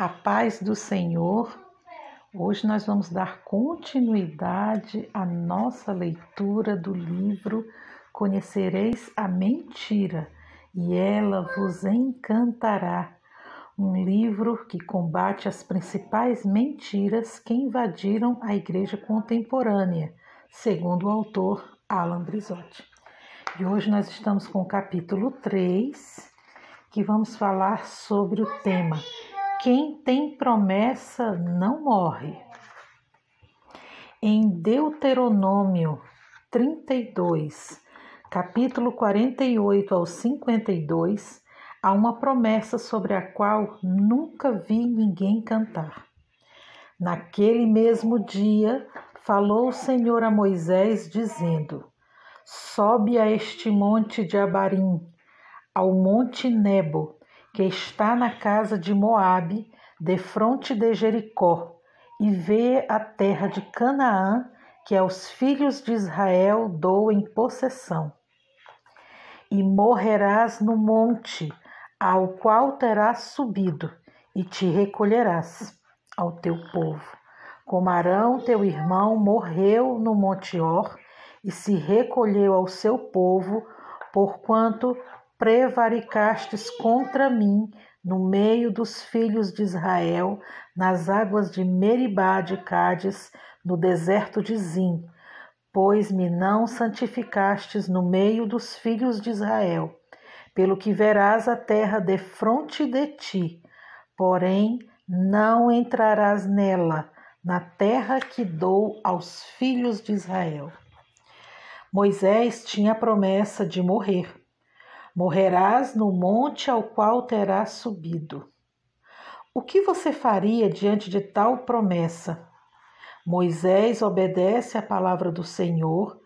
A paz do Senhor. Hoje nós vamos dar continuidade à nossa leitura do livro Conhecereis a Mentira, e ela vos encantará. Um livro que combate as principais mentiras que invadiram a igreja contemporânea, segundo o autor Alan Brizotti. E hoje nós estamos com o capítulo 3, que vamos falar sobre o tema Quem tem promessa não morre. Em Deuteronômio 32, capítulo 48 ao 52, há uma promessa sobre a qual nunca vi ninguém cantar. Naquele mesmo dia, falou o Senhor a Moisés, dizendo: Sobe a este monte de Abarim, ao monte Nebo, que está na casa de Moabe, defronte de Jericó, e vê a terra de Canaã, que aos filhos de Israel dou em possessão. E morrerás no monte, ao qual terás subido, e te recolherás ao teu povo. Como Arão, teu irmão, morreu no monte Or, e se recolheu ao seu povo, porquanto prevaricastes contra mim no meio dos filhos de Israel, nas águas de Meribá de Cádiz, no deserto de Zim, pois me não santificastes no meio dos filhos de Israel, pelo que verás a terra defronte de ti, porém não entrarás nela, na terra que dou aos filhos de Israel. Moisés tinha a promessa de morrer. Morrerás no monte ao qual terás subido. O que você faria diante de tal promessa? Moisés obedece à palavra do Senhor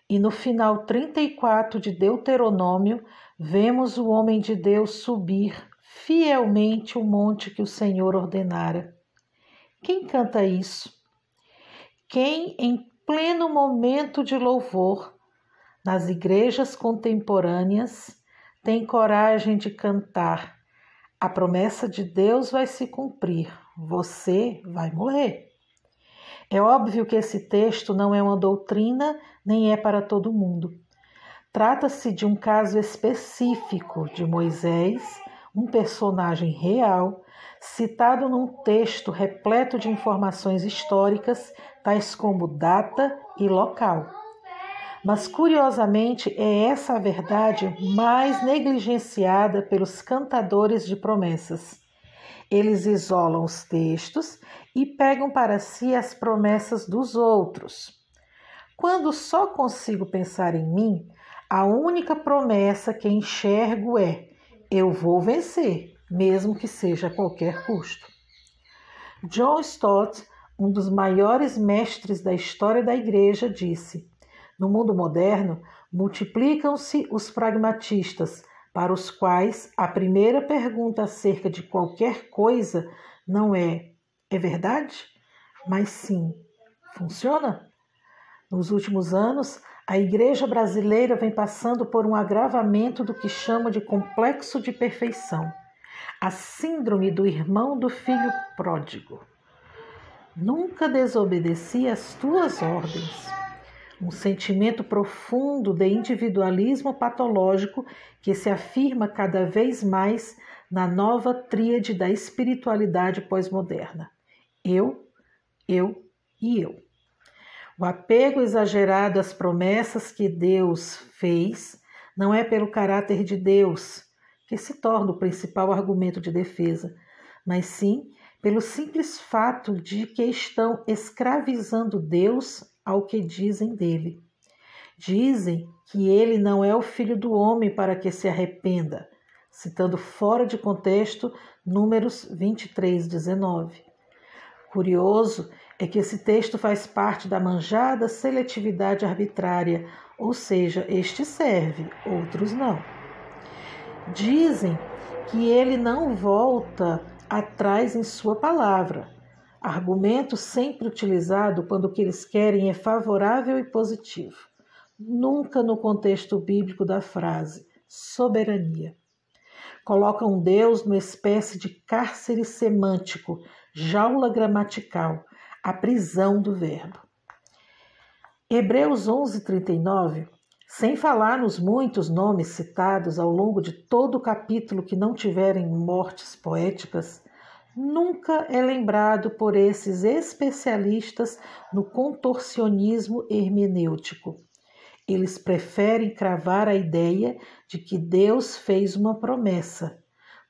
e no final 34 de Deuteronômio vemos o homem de Deus subir fielmente o monte que o Senhor ordenara. Quem canta isso? Quem, em pleno momento de louvor, nas igrejas contemporâneas, tem coragem de cantar: a promessa de Deus vai se cumprir, você vai morrer. É óbvio que esse texto não é uma doutrina, nem é para todo mundo. Trata-se de um caso específico de Moisés, um personagem real, citado num texto repleto de informações históricas, tais como data e local. Mas, curiosamente, é essa a verdade mais negligenciada pelos cantadores de promessas. Eles isolam os textos e pegam para si as promessas dos outros. Quando só consigo pensar em mim, a única promessa que enxergo é: eu vou vencer, mesmo que seja a qualquer custo. John Stott, um dos maiores mestres da história da igreja, disse: no mundo moderno, multiplicam-se os pragmatistas, para os quais a primeira pergunta acerca de qualquer coisa não é verdade? Mas sim, funciona? Nos últimos anos, a igreja brasileira vem passando por um agravamento do que chama de complexo de perfeição, a síndrome do irmão do filho pródigo. Nunca desobedeci às tuas ordens. Um sentimento profundo de individualismo patológico que se afirma cada vez mais na nova tríade da espiritualidade pós-moderna. Eu e eu. O apego exagerado às promessas que Deus fez não é pelo caráter de Deus, que se torna o principal argumento de defesa, mas sim pelo simples fato de que estão escravizando Deus ao que dizem dele. Dizem que ele não é o filho do homem para que se arrependa, citando fora de contexto Números 23:19. Curioso é que esse texto faz parte da manjada seletividade arbitrária, ou seja, este serve, outros não. Dizem que ele não volta atrás em sua palavra, argumento sempre utilizado quando o que eles querem é favorável e positivo, nunca no contexto bíblico da frase soberania. colocam Deus numa espécie de cárcere semântico, jaula gramatical, a prisão do verbo. Hebreus 11:39, sem falar nos muitos nomes citados ao longo de todo o capítulo que não tiverem mortes poéticas, nunca é lembrado por esses especialistas no contorcionismo hermenêutico. Eles preferem cravar a ideia de que Deus fez uma promessa.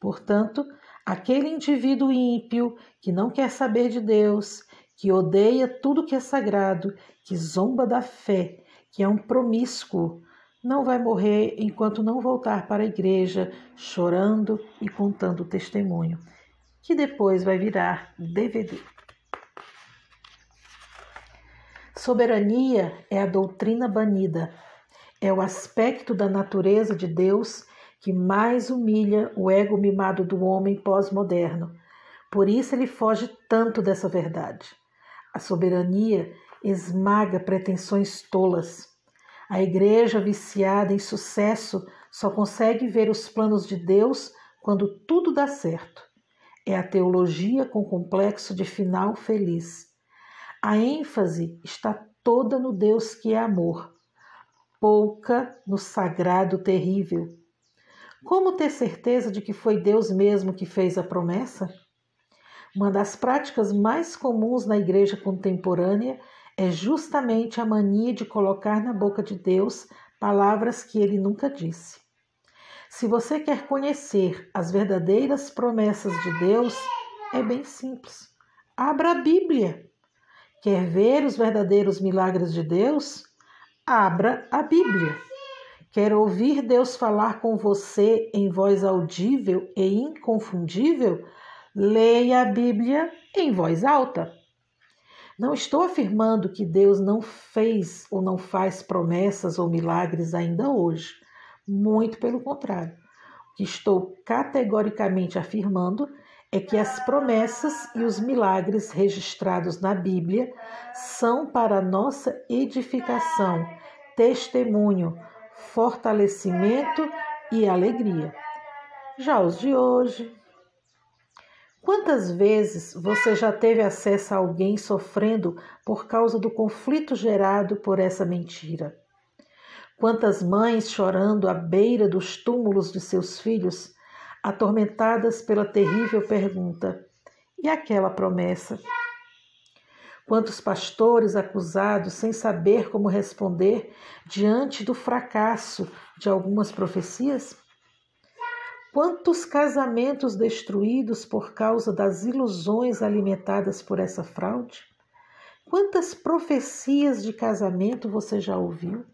Portanto, aquele indivíduo ímpio que não quer saber de Deus, que odeia tudo que é sagrado, que zomba da fé, que é um promíscuo, não vai morrer enquanto não voltar para a igreja chorando e contando o testemunho, que depois vai virar DVD. Soberania é a doutrina banida. É o aspecto da natureza de Deus que mais humilha o ego mimado do homem pós-moderno. Por isso ele foge tanto dessa verdade. A soberania esmaga pretensões tolas. A igreja viciada em sucesso só consegue ver os planos de Deus quando tudo dá certo. É a teologia com complexo de final feliz. A ênfase está toda no Deus que é amor, pouca no sagrado terrível. Como ter certeza de que foi Deus mesmo que fez a promessa? Uma das práticas mais comuns na igreja contemporânea é justamente a mania de colocar na boca de Deus palavras que ele nunca disse. Se você quer conhecer as verdadeiras promessas de Deus, é bem simples. Abra a Bíblia. Quer ver os verdadeiros milagres de Deus? Abra a Bíblia. Quer ouvir Deus falar com você em voz audível e inconfundível? Leia a Bíblia em voz alta. Não estou afirmando que Deus não fez ou não faz promessas ou milagres ainda hoje. Muito pelo contrário. O que estou categoricamente afirmando é que as promessas e os milagres registrados na Bíblia são para nossa edificação, testemunho, fortalecimento e alegria. Já os de hoje. Quantas vezes você já teve acesso a alguém sofrendo por causa do conflito gerado por essa mentira? Quantas mães chorando à beira dos túmulos de seus filhos, atormentadas pela terrível pergunta: e aquela promessa? Quantos pastores acusados sem saber como responder diante do fracasso de algumas profecias? Quantos casamentos destruídos por causa das ilusões alimentadas por essa fraude? Quantas profecias de casamento você já ouviu?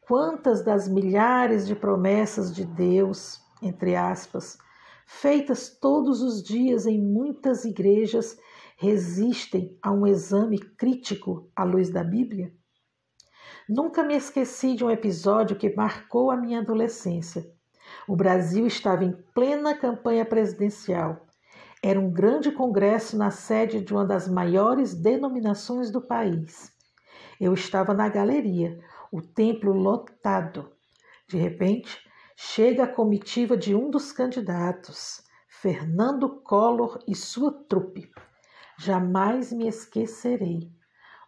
Quantas das milhares de promessas de Deus, entre aspas, feitas todos os dias em muitas igrejas, resistem a um exame crítico à luz da Bíblia? Nunca me esqueci de um episódio que marcou a minha adolescência. O Brasil estava em plena campanha presidencial. Era um grande congresso na sede de uma das maiores denominações do país. Eu estava na galeria, o templo lotado. De repente, chega a comitiva de um dos candidatos, Fernando Collor e sua trupe. Jamais me esquecerei.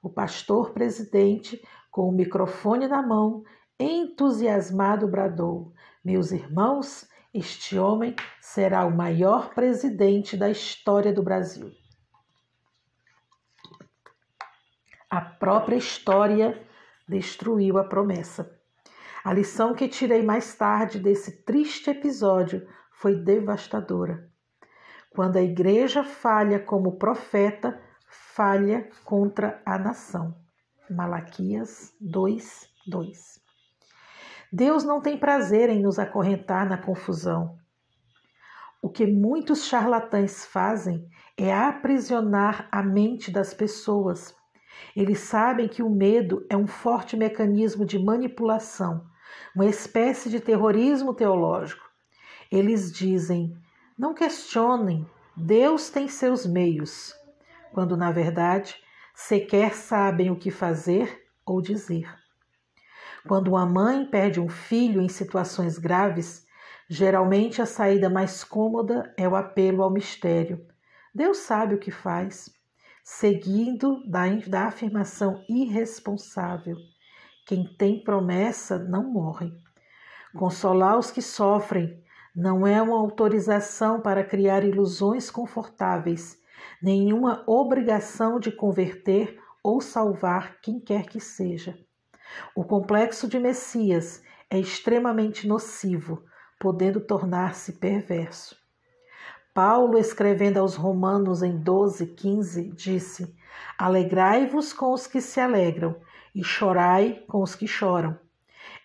O pastor presidente, com o microfone na mão, entusiasmado, bradou: meus irmãos, este homem será o maior presidente da história do Brasil. A própria história destruiu a promessa. A lição que tirei mais tarde desse triste episódio foi devastadora. Quando a igreja falha como profeta, falha contra a nação. Malaquias 2:2. Deus não tem prazer em nos acorrentar na confusão. O que muitos charlatães fazem é aprisionar a mente das pessoas. Eles sabem que o medo é um forte mecanismo de manipulação, uma espécie de terrorismo teológico. Eles dizem: não questionem, Deus tem seus meios, quando na verdade sequer sabem o que fazer ou dizer. Quando uma mãe perde um filho em situações graves, Geralmente a saída mais cômoda é o apelo ao mistério. Deus sabe o que faz, seguindo da afirmação irresponsável. Quem tem promessa não morre. Consolar os que sofrem não é uma autorização para criar ilusões confortáveis, nenhuma obrigação de converter ou salvar quem quer que seja. O complexo de Messias é extremamente nocivo, podendo tornar-se perverso. Paulo, escrevendo aos Romanos em 12:15, disse: Alegrai-vos com os que se alegram e chorai com os que choram.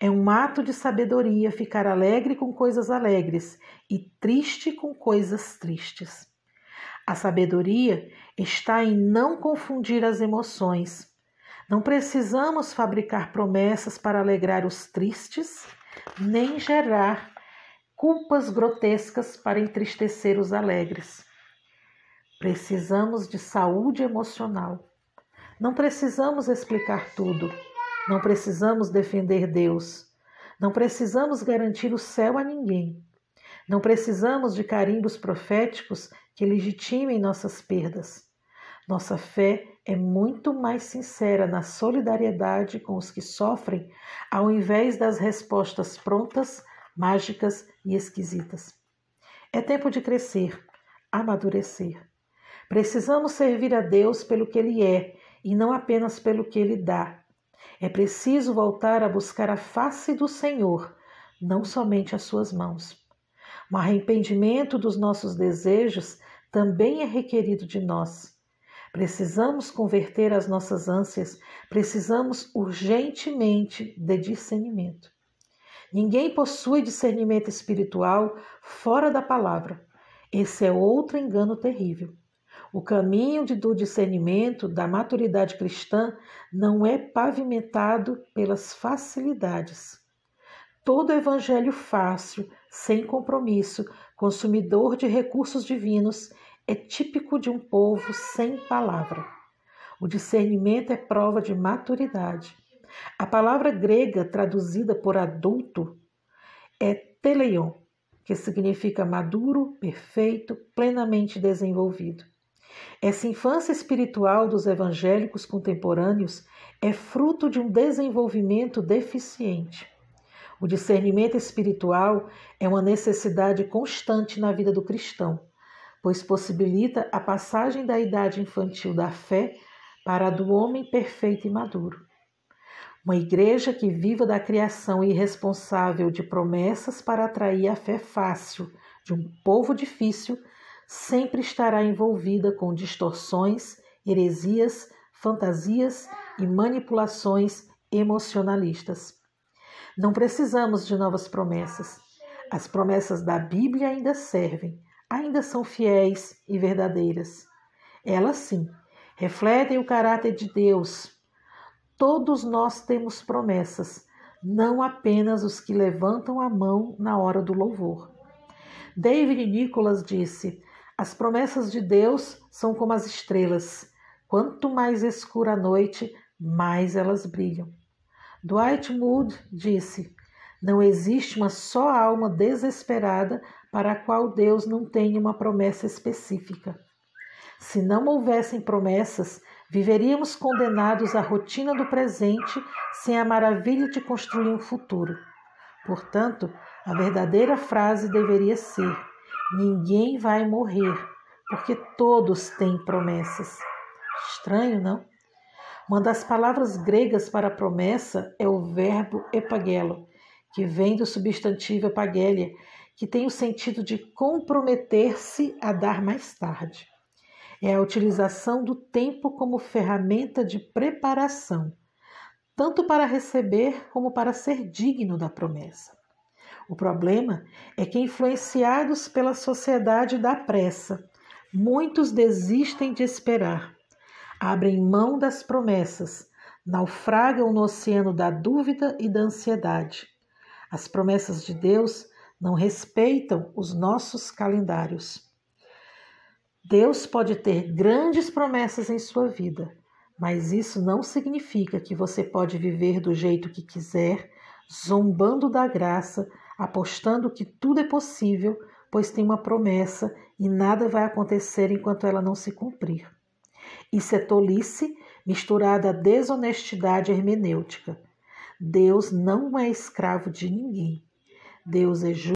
É um ato de sabedoria ficar alegre com coisas alegres e triste com coisas tristes. A sabedoria está em não confundir as emoções. Não precisamos fabricar promessas para alegrar os tristes, nem gerar culpas grotescas para entristecer os alegres. Precisamos de saúde emocional. Não precisamos explicar tudo. Não precisamos defender Deus. Não precisamos garantir o céu a ninguém. Não precisamos de carimbos proféticos que legitimem nossas perdas. Nossa fé é muito mais sincera na solidariedade com os que sofrem, ao invés das respostas prontas, mágicas e esquisitas. É tempo de crescer, amadurecer. Precisamos servir a Deus pelo que Ele é e não apenas pelo que Ele dá. É preciso voltar a buscar a face do Senhor, não somente as suas mãos. Um arrependimento dos nossos desejos também é requerido de nós. Precisamos converter as nossas ânsias, precisamos urgentemente de discernimento. Ninguém possui discernimento espiritual fora da palavra. Esse é outro engano terrível. O caminho do discernimento, da maturidade cristã, não é pavimentado pelas facilidades. Todo evangelho fácil, sem compromisso, consumidor de recursos divinos, é típico de um povo sem palavra. O discernimento é prova de maturidade. A palavra grega traduzida por adulto é teleion, que significa maduro, perfeito, plenamente desenvolvido. Essa infância espiritual dos evangélicos contemporâneos é fruto de um desenvolvimento deficiente. O discernimento espiritual é uma necessidade constante na vida do cristão, pois possibilita a passagem da idade infantil da fé para a do homem perfeito e maduro. Uma igreja que viva da criação irresponsável de promessas para atrair a fé fácil de um povo difícil sempre estará envolvida com distorções, heresias, fantasias e manipulações emocionalistas. Não precisamos de novas promessas. As promessas da Bíblia ainda servem, ainda são fiéis e verdadeiras. Elas sim, refletem o caráter de Deus. Todos nós temos promessas, não apenas os que levantam a mão na hora do louvor. David Nicholas disse: as promessas de Deus são como as estrelas. Quanto mais escura a noite, mais elas brilham. Dwight Moody disse: não existe uma só alma desesperada para a qual Deus não tenha uma promessa específica. Se não houvessem promessas, viveríamos condenados à rotina do presente sem a maravilha de construir um futuro. Portanto, a verdadeira frase deveria ser: ninguém vai morrer, porque todos têm promessas. Estranho, não? Uma das palavras gregas para promessa é o verbo epagelo, que vem do substantivo epagelia, que tem o sentido de comprometer-se a dar mais tarde. É a utilização do tempo como ferramenta de preparação, tanto para receber como para ser digno da promessa. O problema é que, influenciados pela sociedade da pressa, muitos desistem de esperar, abrem mão das promessas, naufragam no oceano da dúvida e da ansiedade. As promessas de Deus não respeitam os nossos calendários. Deus pode ter grandes promessas em sua vida, mas isso não significa que você pode viver do jeito que quiser, zombando da graça, apostando que tudo é possível, pois tem uma promessa e nada vai acontecer enquanto ela não se cumprir. Isso é tolice misturada à desonestidade hermenêutica. Deus não é escravo de ninguém. Deus é justo.